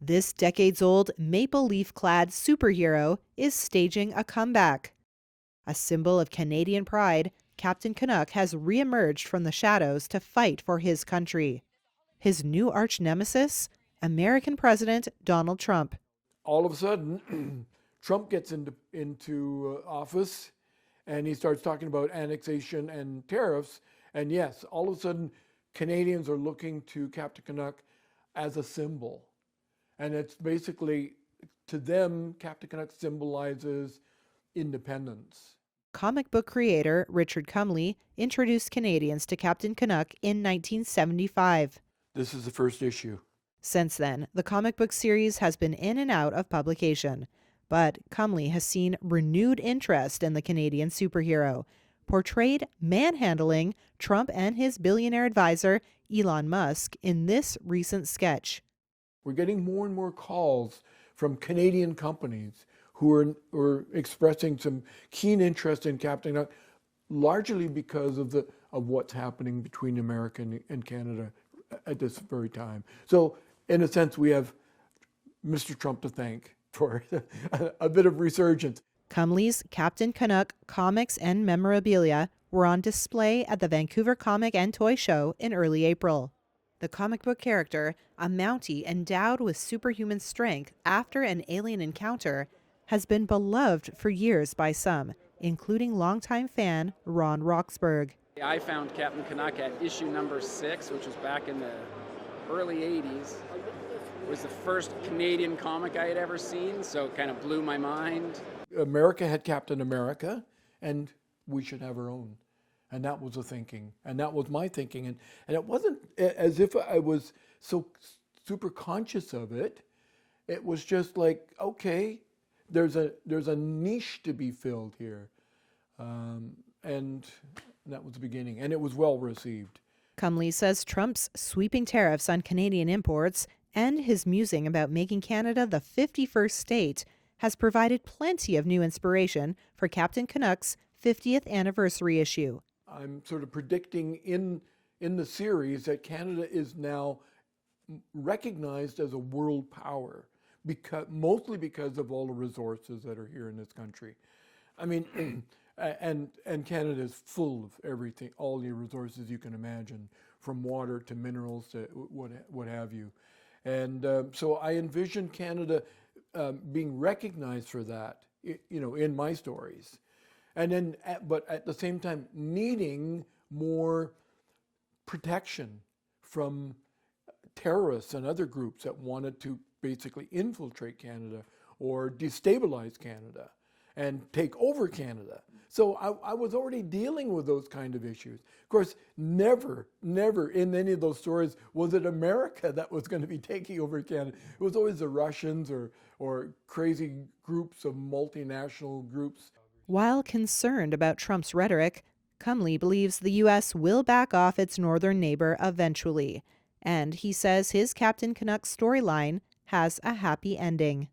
This decades-old maple leaf-clad superhero is staging a comeback. A symbol of Canadian pride, Captain Canuck has reemerged from the shadows to fight for his country. His new arch-nemesis? American President Donald Trump. All of a sudden, Trump gets into office, and he starts talking about annexation and tariffs. And yes, all of a sudden, Canadians are looking to Captain Canuck as a symbol. And it's basically, to them, Captain Canuck symbolizes independence. Comic book creator Richard Cumley introduced Canadians to Captain Canuck in 1975. This is the first issue. Since then, the comic book series has been in and out of publication. But Cumley has seen renewed interest in the Canadian superhero, portrayed manhandling Trump and his billionaire advisor, Elon Musk, in this recent sketch. We're getting more and more calls from Canadian companies who are expressing some keen interest in Captain Canuck, largely because of what's happening between America and Canada at this very time. So, in a sense, we have Mr. Trump to thank for a bit of resurgence. Cumley's Captain Canuck comics and memorabilia were on display at the Vancouver Comic and Toy Show in early April. The comic book character, a Mountie endowed with superhuman strength after an alien encounter, has been beloved for years by some, including longtime fan Ron Roxburgh. I found Captain Canuck at issue number 6, which was back in the early 80s. It was the first Canadian comic I had ever seen, so it kind of blew my mind. America had Captain America, and we should have our own. And that was the thinking, and that was my thinking. And it wasn't as if I was so super conscious of it. It was just like, okay, there's a niche to be filled here. And that was the beginning, and it was well received. Cumley says Trump's sweeping tariffs on Canadian imports and his musing about making Canada the 51st state has provided plenty of new inspiration for Captain Canuck's 50th anniversary issue. I'm sort of predicting in the series that Canada is now recognized as a world power, mostly because of all the resources that are here in this country. I mean, and Canada is full of everything, all the resources you can imagine, from water to minerals to what have you. And so I envision Canada being recognized for that, in my stories. And then, but at the same time, needing more protection from terrorists and other groups that wanted to basically infiltrate Canada or destabilize Canada and take over Canada. So I was already dealing with those kind of issues. Of course, never in any of those stories was it America that was going to be taking over Canada. It was always the Russians or crazy groups of multinational groups. While concerned about Trump's rhetoric, Cumley believes the U.S. will back off its northern neighbor eventually. And he says his Captain Canuck storyline has a happy ending.